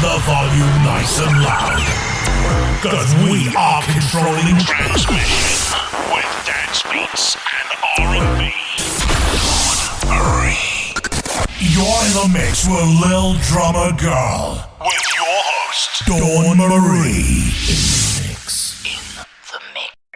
the volume nice and loud. Cause we are controlling transmission with dance beats and R&B. You're in the mix with Lil Drummer Girl. With your host, Dawn Marie.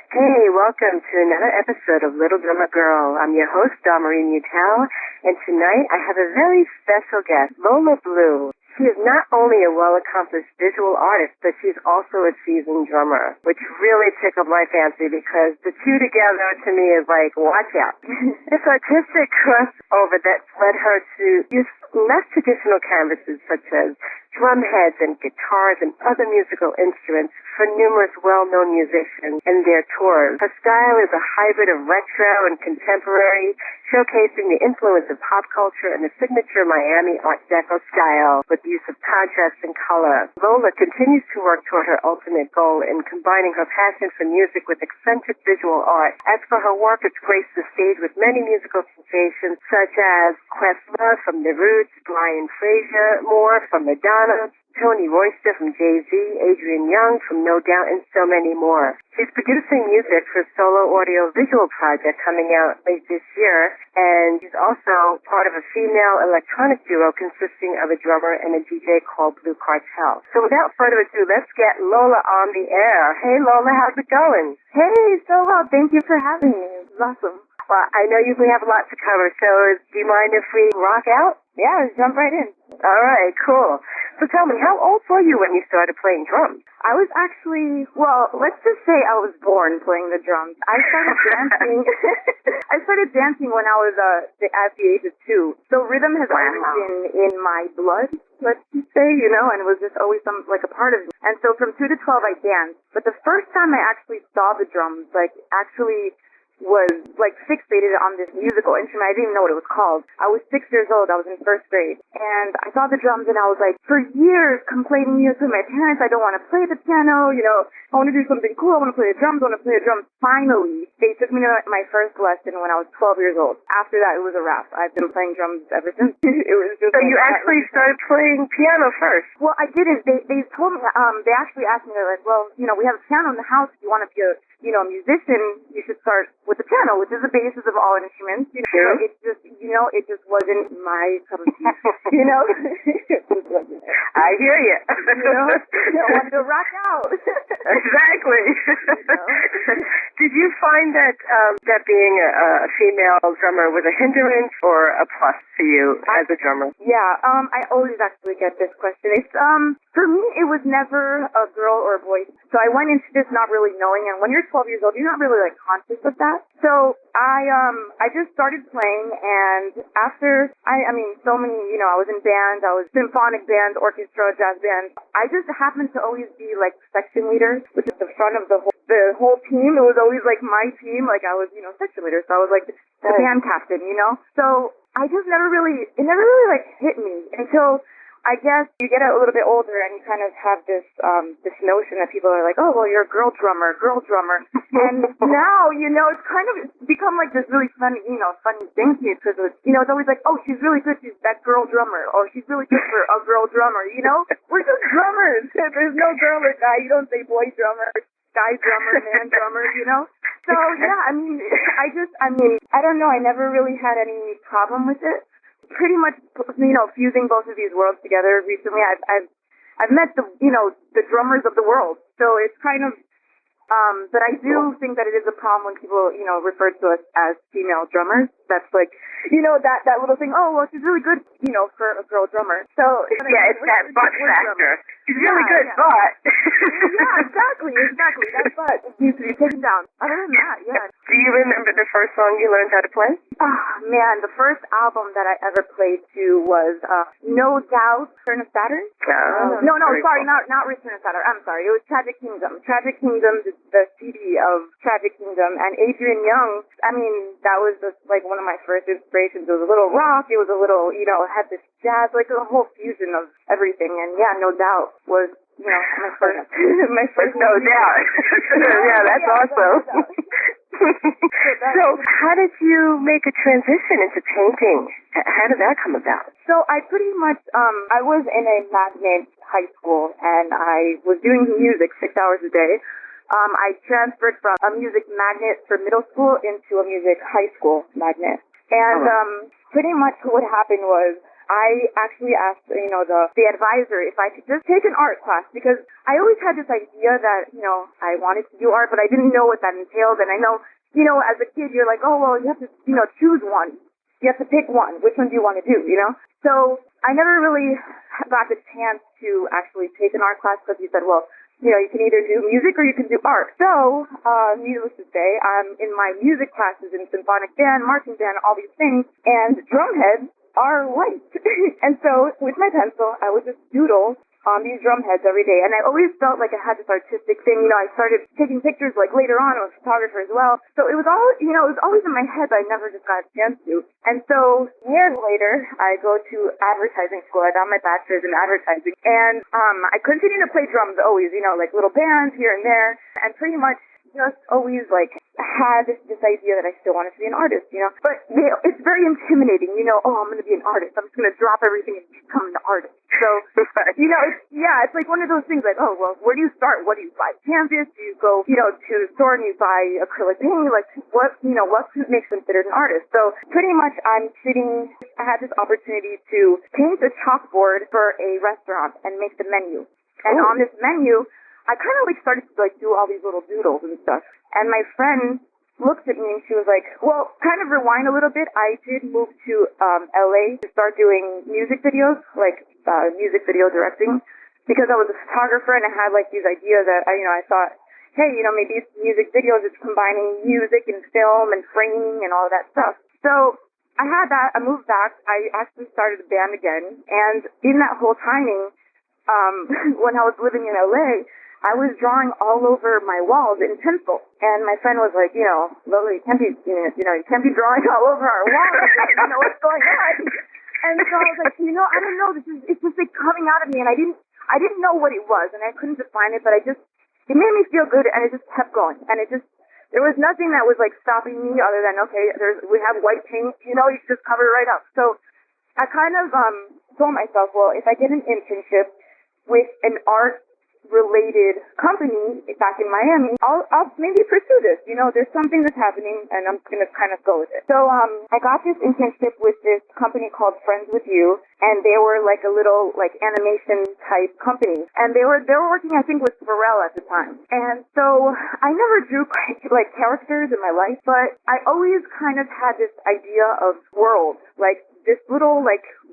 Hey, welcome to another episode of Little Drummer Girl. I'm your host, Dawn Marie Mutel, and tonight I have a very special guest, Lola Blu. She is not only a well-accomplished visual artist, but she's also a seasoned drummer, which really tickled my fancy because the two together to me is like, watch out. This artistic crossover that led her to use less traditional canvases such as drum heads and guitars and other musical instruments for numerous well-known musicians and their tours. Her style is a hybrid of retro and contemporary, showcasing the influence of pop culture and the signature Miami Art Deco style with use of contrast and color. Lola continues to work toward her ultimate goal in combining her passion for music with eccentric visual art. As for her work, it's graced the stage with many musical sensations such as Questlove from The Roots, Frasier Moore from Madonna, Tony Royster from Jay-Z, Adrian from No Doubt, and so many more. She's producing music for a solo audio-visual project coming out late this year, and she's also part of a female electronic duo consisting of a drummer and a DJ called Blu Cartell. So without further ado, let's get Lola on the air. Hey Lola, how's it going? Hey, so well. Thank you for having me. It's awesome. Well, I know we have a lot to cover, so do you mind if we rock out? Yeah, let's jump right in. All right, cool. So tell me, how old were you when you started playing drums? I was actually, well, let's just say I was born playing the drums. I started dancing. I started dancing when I was at the age of 2. So rhythm has always been in my blood, let's just say, and it was just always like a part of me. And so from 2 to 12, I danced. But the first time I actually saw the drums, actually was fixated on this musical instrument. I didn't even know what it was called. I was 6 years old. I was in 1st grade. And I saw the drums and I was like, for years complaining to my parents, I don't want to play the piano, I want to do something cool. I want to play the drums. I want to play the drums. Finally, they took me to my first lesson when I was 12 years old. After that, it was a wrap. I've been playing drums ever since. It was just so you actually started playing piano first? Well, I didn't. They told me, they actually asked me, they're like, well, we have a piano in the house. If you want to be a musician, you should start with the piano, which is the basis of all instruments. Sure. It just wasn't my cup of tea. I hear you. I wanted to rock out. Exactly. Did you find that being a female drummer was a hindrance or a plus for you as a drummer? Yeah, I always actually get this question. It's for me, it was never a girl or a boy. So I went into this not really knowing, and when you're 12 years old, you're not really conscious of that. So I just started playing, and after so many, I was in bands, I was symphonic band, orchestra, jazz band. I just happened to always be section leader, which is the front of the whole team. It was always my team, I was, section leader. So I was the band captain, So I just it never really hit me until I guess you get a little bit older and you kind of have this notion that people are like, oh, well, you're a girl drummer. And now, it's kind of become this really funny thing to me because it's always like, oh, she's really good. She's that girl drummer. Or she's really good for a girl drummer, We're just drummers. There's no girl or guy. You don't say boy drummer, guy drummer, man drummer, So, yeah, I don't know. I never really had any problem with it. Pretty much, fusing both of these worlds together recently. I've met the drummers of the world. So it's kind of, but I do think that it is a problem when people, refer to us as female drummers. That's that little thing, oh, well, she's really good, for a girl drummer. So, yeah, it's that butt factor. She's really good, but. Yeah, exactly. That butt needs to be taken down. Other than that, yeah. Do you remember the first song you learned how to play? Oh, man, the first album that I ever played to was No Doubt, Return of Saturn. No, sorry, cool. not Return of Saturn. I'm sorry, it was Tragic Kingdom. Tragic Kingdom, the CD of Tragic Kingdom, and Adrian, that was just one of my first inspirations. It was a little rock, it was a little, had this jazz, a whole fusion of everything, and yeah, No Doubt was, my first No Doubt. Yeah, that's awesome. So how did you make a transition into painting? How did that come about? So I pretty much, I was in a magnet high school, and I was doing music 6 hours a day. I transferred from a music magnet for middle school into a music high school magnet. And pretty much what happened was I actually asked, the advisor if I could just take an art class, because I always had this idea that, I wanted to do art, but I didn't know what that entailed. And I know, as a kid, you're like, oh, well, you have to, choose one. You have to pick one. Which one do you want to do, So I never really got the chance to actually take an art class, because he said, well, you can either do music or you can do art. So, needless to say, I'm in my music classes in symphonic band, marching band, all these things, and drum heads are white. And so, with my pencil, I would just doodle on these drum heads every day. And I always felt like I had this artistic thing. I started taking pictures, like, later on. I was a photographer as well. So it was all, it was always in my head, but I never just got a chance to. And so, years later, I go to advertising school. I got my bachelor's in advertising. And I continued to play drums always, like little bands here and there. And pretty much just always, like, had this idea that I still wanted to be an artist, But it's very intimidating, oh, I'm going to be an artist. I'm just going to drop everything and become an artist. So, it's like one of those things like, oh, well, where do you start? What do you buy? Canvas? Do you go, to the store and you buy acrylic paint? Like, what makes considered an artist? So pretty much I had this opportunity to paint a chalkboard for a restaurant and make the menu. And on this menu, I kind of started to do all these little doodles and stuff. And my friend looked at me and she was like, well, kind of rewind a little bit. I did move to LA to start doing music videos, music video directing, because I was a photographer and I had these ideas that I thought, hey, maybe it's music videos, it's combining music and film and framing and all of that stuff. So I had that. I moved back. I actually started a band again. And in that whole timing, when I was living in LA, I was drawing all over my walls in pencil. And my friend was like, Lola, you can't be drawing all over our walls. I don't know what's going on. And so I was like, I don't know, it's just coming out of me. And I didn't know what it was, and I couldn't define it, but it made me feel good, and it just kept going. And there was nothing that was stopping me other than, okay, we have white paint, you just cover it right up. So I kind of told myself, well, if I get an internship with an art-related company back in Miami, I'll maybe pursue this. There's something that's happening, and I'm going to kind of go with it. So I got this internship with this company called Friends with You, and they were a little animation type company, and they were working, I think, with Pharrell at the time. And so I never drew characters in my life, but I always kind of had this idea of world, this little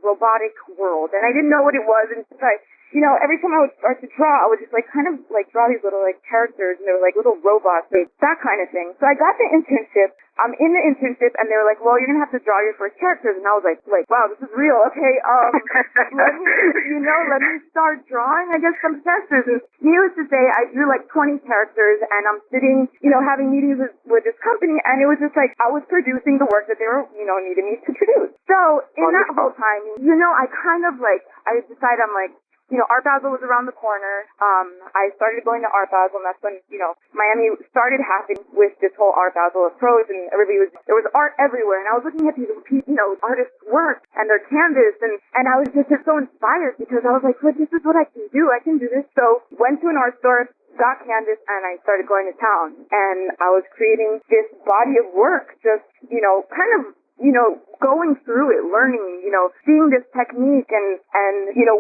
robotic world, and I didn't know what it was until every time I would start to draw, I would just draw these little characters, and they were little robots, that kind of thing. So I got the internship. I'm in the internship, and they were like, well, you're going to have to draw your first characters. And I was like, wow, this is real. Okay, let me start drawing, I guess, some characters. And needless to say, I drew 20 characters, and I'm sitting, having meetings with this company, and it was just I was producing the work that they were, needing me to produce. So in that whole time, I kind of I decided Art Basel was around the corner. I started going to Art Basel, and that's when, Miami started happening with this whole Art Basel approach, and there was art everywhere, and I was looking at these, artists' work and their canvas, and I was just so inspired, because I was like, well, this is what I can do. I can do this. So went to an art store, got canvas, and I started going to town, and I was creating this body of work, just, kind of, going through it, learning, seeing this technique and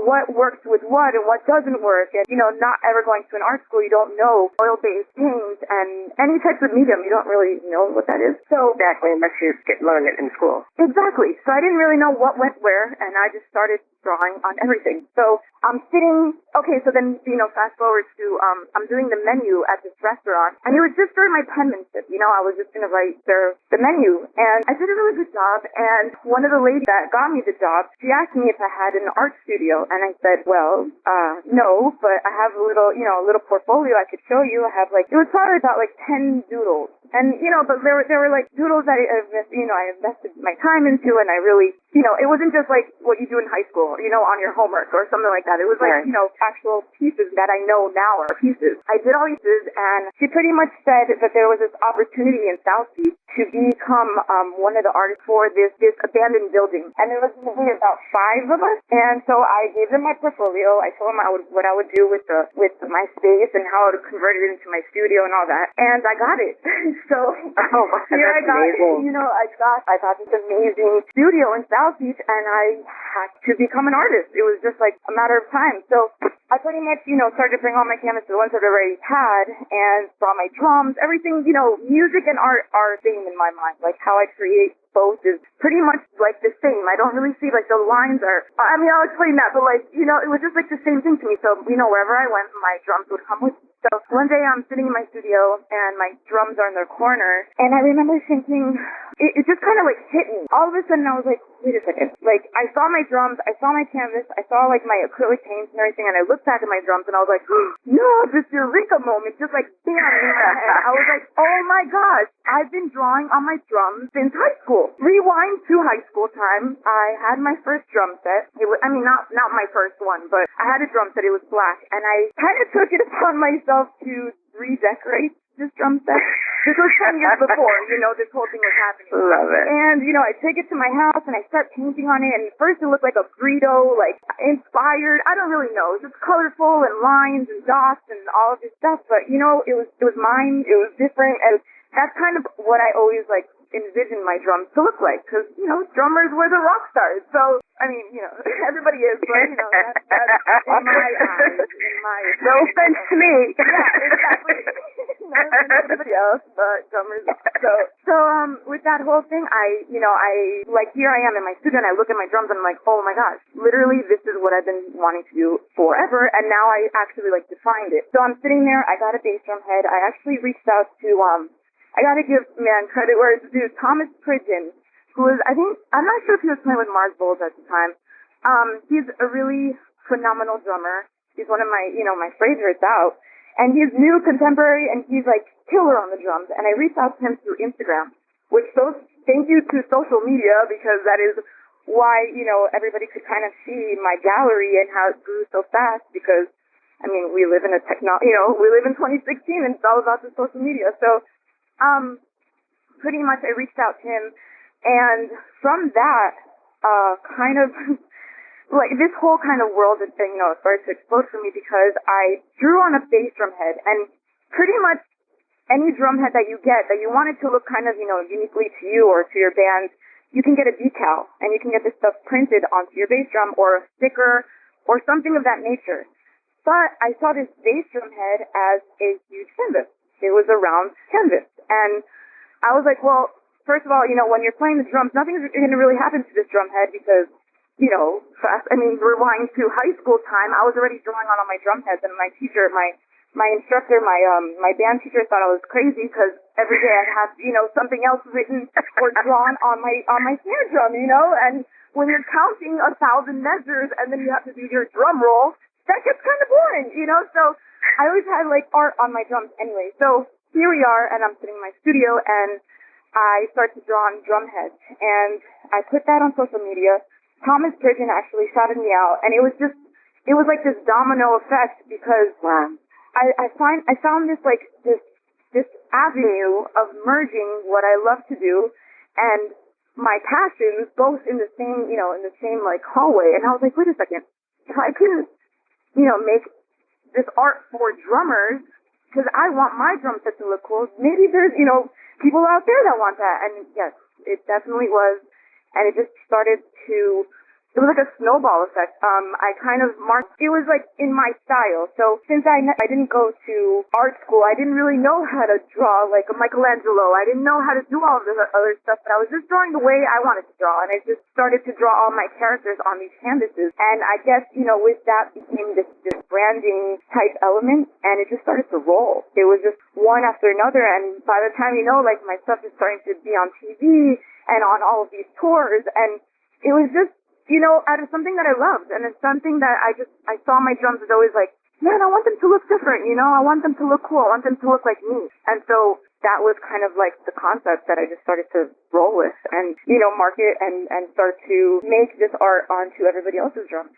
what works with what and what doesn't work. And, not ever going to an art school, you don't know oil-based paint and any types of medium. You don't really know what that is. So exactly, unless you learn it in school. Exactly. So I didn't really know what went where, and I just started drawing on everything. So I'm sitting, okay, so then, fast forward to, I'm doing the menu at this restaurant, and it was just during my penmanship, I was just going to write the menu, and I did a really good job, and one of the ladies that got me the job, she asked me if I had an art studio, and I said, well, no, but I have a little portfolio I could show you. I have it was probably about 10 doodles, And, but there were like doodles that I invested my time into, and I really, it wasn't just like what you do in high school, on your homework or something like that. It was like, actual pieces that I know now are pieces. I did all these pieces, and she pretty much said that there was this opportunity in South Beach to become one of the artists for this abandoned building. And there was maybe about 5 of us, and so I gave them my portfolio. I told them what I would do with my space and how I would convert it into my studio and all that, and I got it. So here I got, amazing. I got this amazing studio in South Beach, and I had to become an artist. It was just like a matter of time. So I pretty much, started to bring all my canvases, the ones that I already had, and brought my drums, everything, music and art are the same in my mind. Like how I create both is pretty much like the same. I don't really see like the lines are, I'll explain that, but like, it was just like the same thing to me. So, wherever I went, my drums would come with me. So one day I'm sitting in my studio and my drums are in their corner, and I remember thinking, it just kind of like hit me. All of a sudden I was like, wait a second. Like I saw my drums, I saw my canvas, I saw like my acrylic paints and everything, and I looked back at my drums and I was like, no, this eureka moment, just like bam in my head. I was like, oh my gosh, I've been drawing on my drums since high school. Rewind to high school time. I had my first drum set. It was, not my first one, but I had a drum set. It was black, and I kind of took it upon myself to redecorate this drum set. This was 10 years before, this whole thing was happening. Love it. And, I take it to my house and I start painting on it, and first it looked like a burrito, like inspired. I don't really know. It was just colorful and lines and dots and all of this stuff, but, it was mine. It was different, and that's kind of what I always, like, envisioned my drums to look like, because, drummers were the rock stars. So, everybody is, but, that's in my eyes, no offense to me. Yeah, exactly. Everybody else, but drummers. So, with that whole thing, here I am in my studio, and I look at my drums, and I'm like, oh my gosh, literally, this is what I've been wanting to do forever, and now I actually, defined it. So I'm sitting there, I got a bass drum head. I actually reached out to, I gotta give, credit where it's due, Thomas Pridgeon, who was, I'm not sure if he was playing with Mars Volta at the time. He's a really phenomenal drummer. He's one of my, my favorites out. And he's new, contemporary, and he's killer on the drums. And I reached out to him through Instagram, which thank you to social media, because that is why, everybody could kind of see my gallery and how it grew so fast, because, we live in we live in 2016, and it's all about the social media. So, pretty much I reached out to him, and from that, kind of, this whole kind of world and thing, started to explode for me, because I drew on a bass drum head, and pretty much any drum head that you get that you want it to look kind of, uniquely to you or to your band, you can get a decal, and you can get this stuff printed onto your bass drum or a sticker or something of that nature. But I saw this bass drum head as a huge canvas. It was a round canvas. And I was like, well, first of all, when you're playing the drums, nothing's going to really happen to this drum head, because, rewind to high school time, I was already drawing on all my drum heads, and my teacher, my instructor, my band teacher thought I was crazy, because every day I'd have, something else written or drawn on my snare drum, and when you're counting 1,000 measures and then you have to do your drum roll, that gets kind of boring, so I always had art on my drums anyway. So here we are, and I'm sitting in my studio, and I start to draw on drum heads, and I put that on social media. Thomas Pridgeon actually shouted me out, and it was like this domino effect, because I found this avenue of merging what I love to do and my passions both in the same hallway. And I was like, wait a second, if I can make this art for drummers, because I want my drum set to look cool, maybe there's people out there that want that. And yes, it definitely was. And it just started to, it was like a snowball effect. I kind of marked, it was in my style. So since I didn't go to art school, I didn't really know how to draw like a Michelangelo. I didn't know how to do all of the other stuff, but I was just drawing the way I wanted to draw. And I just started to draw all my characters on these canvases. And I guess, with that became this branding type element, and it just started to roll. It was just one after another. And by the time my stuff is starting to be on TV and on all of these tours, and it was just, out of something that I loved, and it's something that I saw my drums as always man, I want them to look different, I want them to look cool, I want them to look like me. And so that was kind of like the concept that I just started to roll with and, market and start to make this art onto everybody else's drums.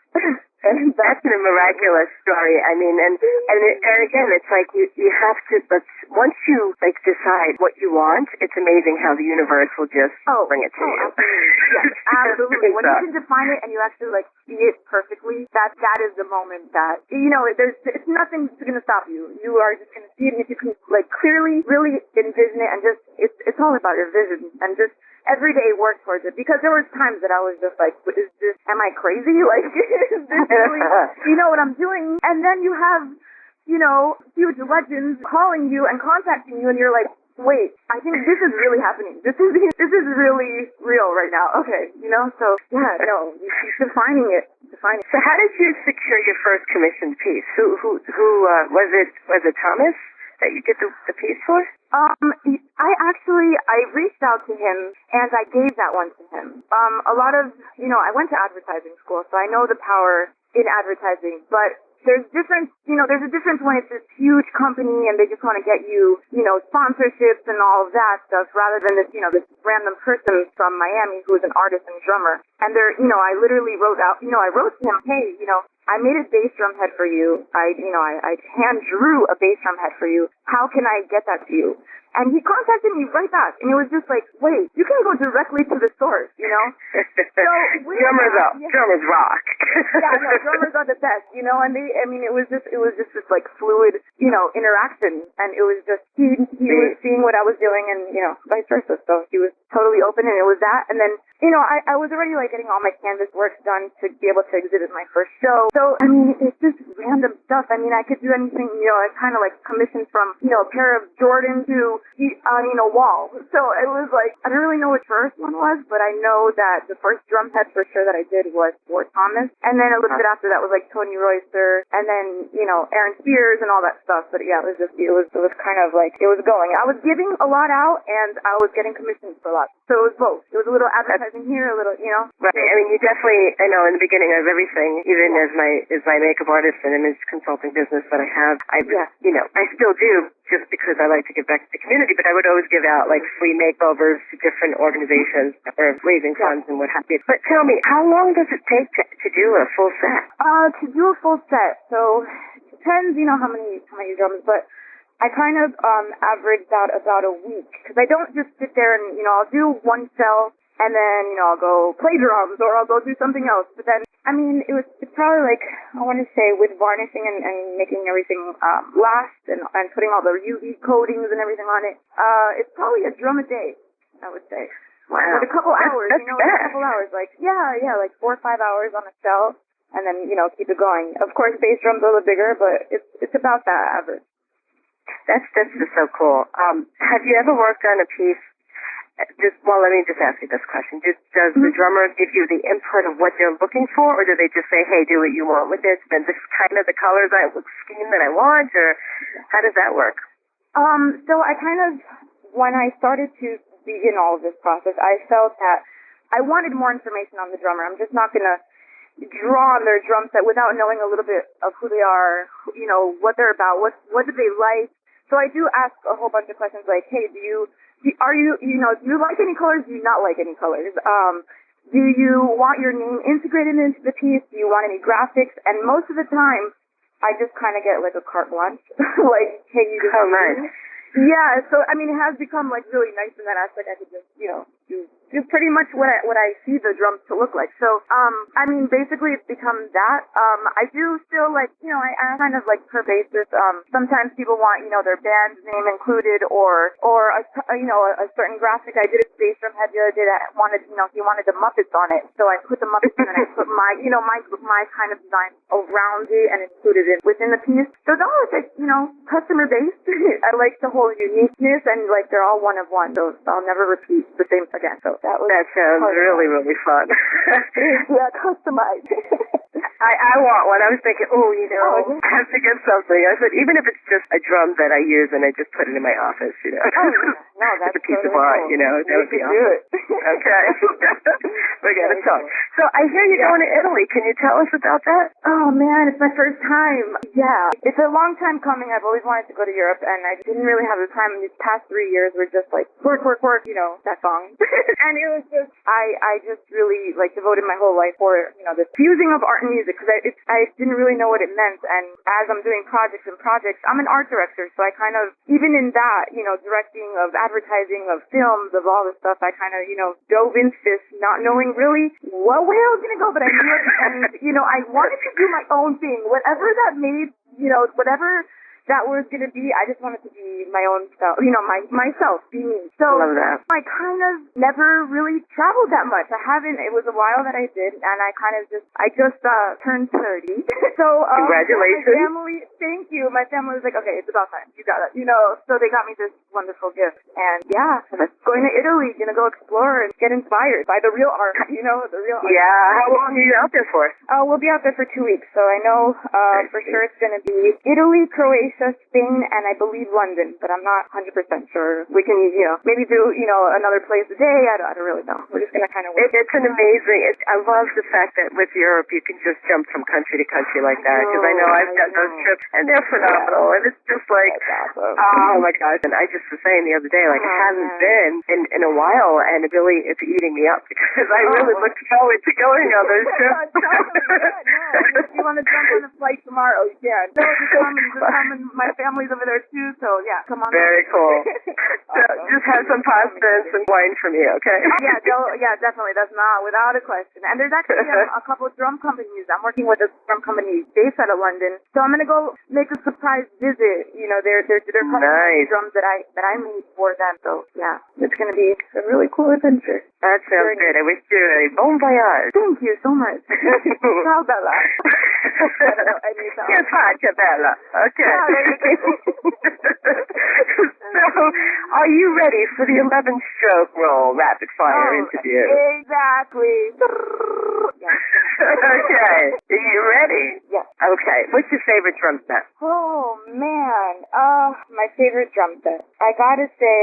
And that's a miraculous story. I mean, and again, it's like you have to, once you like decide what you want, it's amazing how the universe will just bring it to you. Absolutely. Yes, absolutely. When you can define it and you actually like see it perfectly, that is the moment that, it's nothing's going to stop you. You are just going to see it, and if you can like clearly really envision it and just, it's all about your vision and just every day work towards it, because there was times that I was just like, am I crazy? Like, is this really, what I'm doing? And then you have, huge legends calling you and contacting you, and you're like, wait, I think this is really happening. This is really real right now. Okay, so yeah, no, you keep defining it. So how did you secure your first commissioned piece? Who was it? Was it Thomas that you did the piece for? I reached out to him and I gave that one to him. A lot of, I went to advertising school, so I know the power in advertising, but there's a difference when it's this huge company and they just want to get you, sponsorships and all of that stuff, rather than this, this random person from Miami who is an artist and drummer. And I literally wrote to him, hey, I made a bass drum head for you. I hand drew a bass drum head for you. How can I get that to you? And he contacted me right back, and it was just like, wait, you can go directly to the source, So drummers rock. Yeah, no, drummers are the best, and it was just this like fluid, interaction, and it was just he was seeing what I was doing, and vice versa. So he was totally open, and it was that, and then I was already like getting all my canvas work done to be able to exhibit my first show. So it's just random stuff. I could do anything. I kind of like commissioned from a pair of Jordan to a wall. So it was like, I don't really know what first one was, but I know that the first drum head for sure that I did was for Thomas. And then a little bit after that was like Tony Royster, and then, Aaron Spears and all that stuff. But yeah, it was kind of like, it was going. I was giving a lot out and I was getting commissions for a lot. So it was both. It was a little advertising here, a little, Right. You definitely, I know in the beginning of everything, even as my makeup artist and image consulting business that I have, I still do, just because I like to give back to the community, but I would always give out like free makeovers to different organizations that were raising funds and what have you. But tell me, how long does it take to do a full set? To do a full set, so it depends, how many drums, but I kind of averaged out about a week, because I don't just sit there and, I'll do one cell and then, I'll go play drums or I'll go do something else. But then, it's probably like, I want to say with varnishing and making everything last and putting all the UV coatings and everything on it, it's probably a drum a day, I would say. Wow. With a couple hours, that's a couple hours, like, like 4 or 5 hours on a cell, and then, keep it going. Of course, bass drums are a little bigger, but it's about that average. That's just so cool. Have you ever worked on a piece? Let me just ask you this question. Does the drummer give you the input of what they're looking for, or do they just say, hey, do what you want with this, then this is kind of the colors scheme that I want, or how does that work? So I kind of, when I started to begin all of this process, I felt that I wanted more information on the drummer. I'm just not going to draw on their drum set without knowing a little bit of who they are, what they're about, what do they like. So I do ask a whole bunch of questions like, hey, do you like any colors? Do you not like any colors? Do you want your name integrated into the piece? Do you want any graphics? And most of the time, I just kind of get like a carte blanche. Like, hey, you just nice. Yeah, so it has become like really nice in that aspect. I could just, do pretty much what I see the drums to look like. So, basically it's become that. I do still like, I ask kind of like per basis. Sometimes people want, their band name included or a certain graphic. I did a bass drum head the other day that he wanted the Muppets on it. So I put the Muppets in and I put my, my kind of design around it and included it within the piece. So it's always like, customer based. I like the whole uniqueness and like they're all one of one. So I'll never repeat the same again. So that sounds really, really fun. Yeah, customized. I want one. I was thinking, I have to get something. I said, even if it's just a drum that I use and I just put it in my office, Oh, yeah. No, that's it's a piece of art, cool. that would be awesome. Do it. Okay. We gotta talk. So I hear you're going to Italy. Can you tell us about that? Oh man, it's my first time. Yeah, it's a long time coming. I've always wanted to go to Europe, and I didn't really have the time. And these past 3 years were just like work, you know, that song. And it was just, I just really like devoted my whole life for, you know, the fusing of art and music, because I didn't really know what it meant. And as I'm doing projects, I'm an art director, so I kind of, even in that, you know, directing of advertising, of films, of all this stuff, I kind of, you know, dove into this not knowing really what way I was going to go, but I knew it, and, you know, I wanted to do my own thing, whatever that made, you know, whatever that was going to be. I just wanted to be my own self, you know, myself, be me. So Love that. I kind of never really traveled that much. I haven't. It was a while that I did, and I just turned 30. So congratulations. My family, thank you. My family was like, okay, it's about time. You got it. You know, so they got me this wonderful gift, and yeah, going to Italy, gonna go explore and get inspired by the real art. You know, the real art. Yeah. How long are you out there for? We'll be out there for 2 weeks, so I know for sure it's gonna be Italy, Croatia, Spain, and I believe London, but I'm not 100% sure. We can, you know, maybe do, you know, another place a day. I don't really know. We're just going to kind of work. It's an amazing, I love the fact that with Europe you can just jump from country to country like that, because I know I've done those trips, and they're phenomenal, and it's just like, awesome. Oh my gosh, and I just was saying the other day, like, I haven't been in a while, and it really, it's eating me up, because I really look forward to going on those trips. If you want to jump on a flight tomorrow, you can. No, just come and my family's over there too, so yeah, come on. Very cool. So just have some pasta and some wine for me, okay? Yeah, definitely. That's not without a question. And there's actually a couple of drum companies. I'm working with a drum company based out of London, so I'm gonna go make a surprise visit. You know, they're coming drums that I made for them. So yeah, it's gonna be a really cool adventure. That sounds good. I wish you a bon voyage. Thank you so much. Ciao, Bella. I don't know any of that. Che faccia, Bella. Okay. So, are you ready for the 11 stroke roll rapid fire interview? Exactly. Okay. Are you ready? Yes. Okay. What's your favorite drum set? Oh, man. My favorite drum set. I gotta say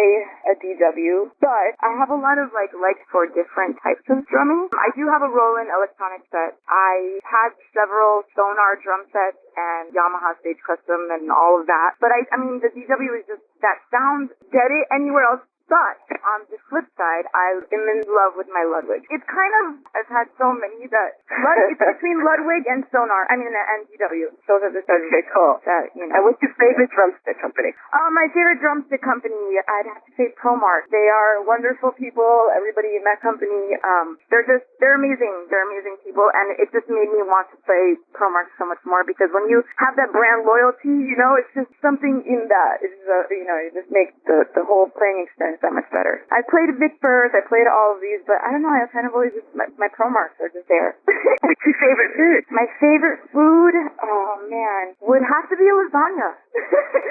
a DW, but I have a lot of likes for different types of drumming. I do have a Roland electronic set. I had several Sonar drum sets and Yamaha Stage Custom and all of that. But I mean, the DW is just, that sound, get it anywhere else. But on the flip side, I am in love with my Ludwig. It's kind of, I've had so many that, it's between Ludwig and Sonar, and DW. Those are the okay, cool. That, you know. And what's your favorite drumstick company? My favorite drumstick company, I'd have to say ProMark. They are wonderful people. Everybody in that company, they're amazing. They're amazing people, and it just made me want to play ProMark so much more, because when you have that brand loyalty, you know, it's just something in that. It's you know, it just makes the whole playing experience that much better. I played Vic Firth, I played all of these, but I don't know, I kind of always just, my ProMarks are just there. What's your favorite food? My favorite food, oh man, would have to be a lasagna.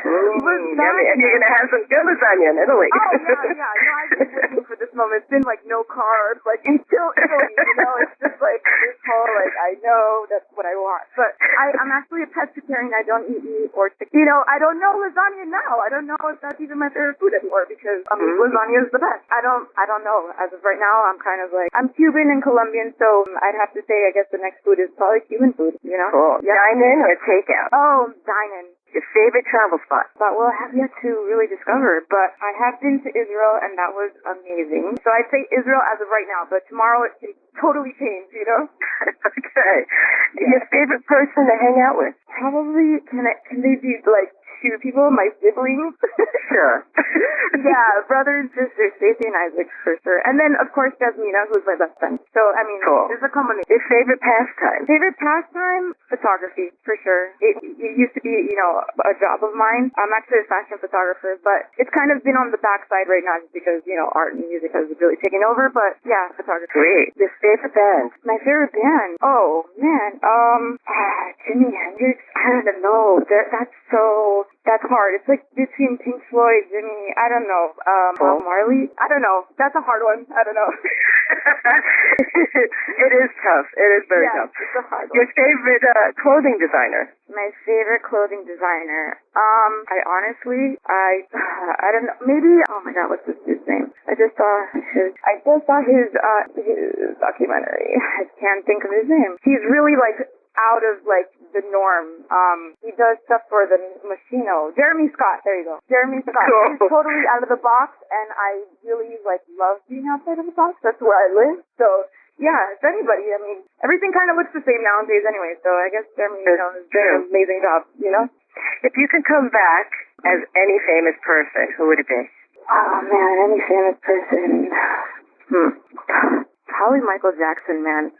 Lasagna. And you're going to have some good lasagna in Italy. Oh, yeah. No, I've been waiting for this moment. It's been no carbs, until Italy, you know, it's just this whole, I know that's what I want. But I'm actually a pescatarian. I don't eat meat or chicken. You know, I don't know lasagna now. I don't know if that's even my favorite food anymore, because, lasagna is the best. I don't know. As of right now, I'm kind of I'm Cuban and Colombian, so I'd have to say, I guess the next food is probably Cuban food, you know? Cool. Yeah. Dine-in or takeout? Oh, dine-in. Your favorite travel spot? But I have yet to really discover, but I have been to Israel, and that was amazing. So I'd say Israel as of right now, but tomorrow it can totally change, you know? Okay. Yeah. Your favorite person to hang out with? Probably, can they be, two people, my siblings? Sure. Yeah, brother and sister, Stacy and Isaac, for sure. And then, of course, Jasmina, who's my best friend. So, I mean, cool. There's a combination. Your favorite pastime? Favorite pastime? Photography, for sure. It used to be, you know, a job of mine. I'm actually a fashion photographer, but it's kind of been on the backside right now just because, you know, art and music has really taken over. But, yeah, photography. Great. Your favorite band? My favorite band? Oh, man. Jimi Hendrix. I I don't know. That's hard. It's like between Pink Floyd, Jimmy, I don't know, Bob Marley. I don't know. That's a hard one. I don't know. It is tough. It is very tough. It's a hard one. Your favorite clothing designer? My favorite clothing designer. I honestly, I don't know. Maybe, oh my God, what's this dude's name? I just saw his documentary. I can't think of his name. He's really like out of like the norm. He does stuff for the Machino. Jeremy Scott, there you go. Jeremy Scott. Cool. He's totally out of the box, and I really like love being outside of the box. That's where I live. So yeah, if anybody, I mean, everything kind of looks the same nowadays anyway. So I guess Jeremy, is doing an amazing job. You know. If you could come back as any famous person, who would it be? Oh man, any famous person. Probably Michael Jackson, man.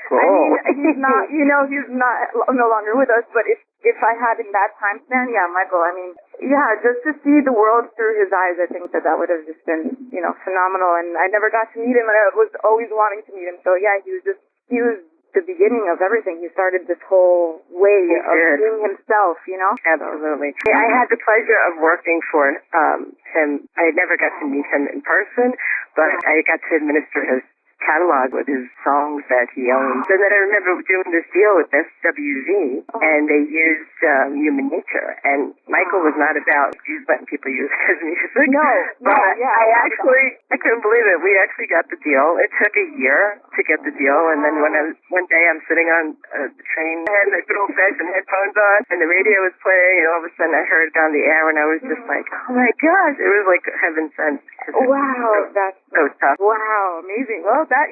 Cool. I mean, he's not, he's no longer with us, but if I had in that time span, yeah, Michael, I mean, yeah, just to see the world through his eyes, I think that would have just been, phenomenal, and I never got to meet him, and I was always wanting to meet him, so yeah, he was the beginning of everything. He started this whole way of being himself, Absolutely. I had the pleasure of working for him. I never got to meet him in person, but I got to administer his catalog with his songs that he owns. And then I remember doing this deal with SWV, and they used Human Nature. And Michael was not about letting people use his music. No, yeah. I couldn't believe it. We actually got the deal. It took a year to get the deal, and then one day I'm sitting on the train, and I put old-fashioned headphones on, and the radio was playing, and all of a sudden I heard it on the air, and I was just like, oh my gosh, it was like heaven sent. Wow, that's so tough. Wow, amazing. Well, that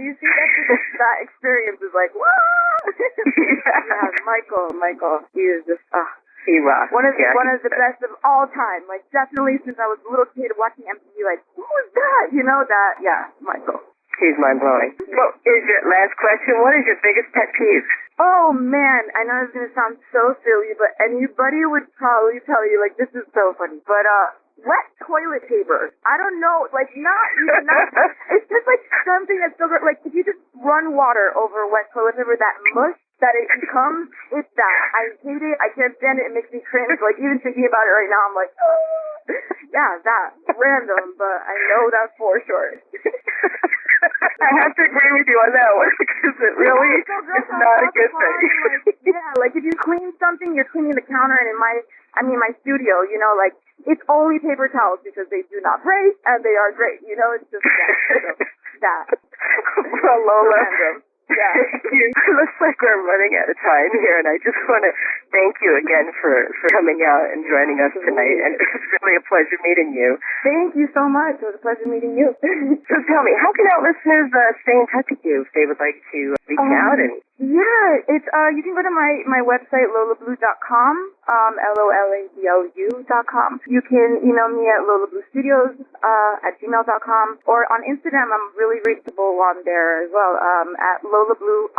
experience is like, wow. Yeah, Michael, he is just, he rocks. One of the best of all time. Like, definitely since I was a little kid watching MTV, like, who was that? Michael. He's mind-blowing. So, is your last question, what is your biggest pet peeve? Oh, man, I know it's going to sound so silly, but anybody would probably tell you, like, this is so funny, but, wet toilet paper. I don't know, like, not it's just like something that's so good. Like, if you just run water over wet toilet paper, that mush that it becomes, it's that. I hate it. I can't stand it. It makes me cringe. Like, even thinking about it right now, I'm like, oh. Yeah, that. Random, but I know that's for sure. I have to agree with you on that one, because it really is not a good thing. Like, if you clean something, you're cleaning the counter, and in my studio, like, it's only paper towels because they do not break and they are great. It's just that. Well, Lola, it looks like we're running out of time here, and I just want to thank you again for coming out and joining us tonight. And it was really a pleasure meeting you. Thank you so much. It was a pleasure meeting you. So tell me, how can our listeners stay in touch with you if they would like to reach out? And yeah, it's you can go to my website, lolablu.com, LOLABLU.com. You can email me at lolablustudios at gmail.com, or on Instagram, I'm really reachable on there as well, at lolablu_.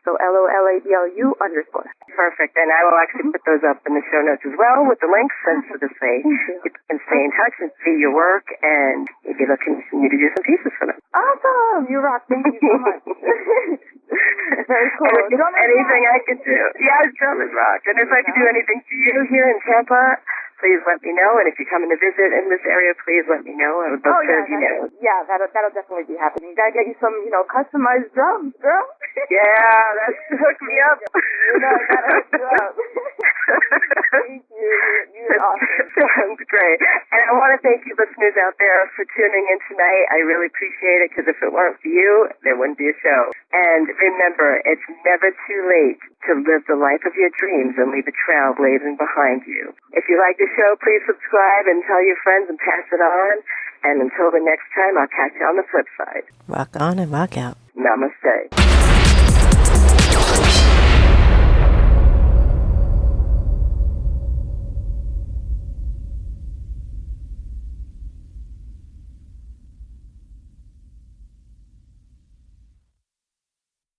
So LOLABLU_. Perfect. And I will actually put those up in the show notes as well with the links, and so this way you can stay in touch and see your work, and maybe they'll continue to do some pieces for them. Awesome! You rock. Thank you so much. Very cool. And if anything I could do. Yeah, drummers rock. And if I could do anything for you here in Tampa, please let me know. And if you're coming to visit in this area, please let me know. I would love to, Yeah, that'll definitely be happening. Gotta get you some, customized drums, girl. Yeah, that's hook me up. Gotta hook you up. Thank you. You're awesome. Sounds great. And I want to thank you listeners out there for tuning in tonight. I really appreciate it, because if it weren't for you, there wouldn't be a show. And remember, it's never too late to live the life of your dreams and leave a trail blazing behind you. If you like the show, please subscribe and tell your friends and pass it on. And until the next time, I'll catch you on the flip side. Rock on and rock out. Namaste.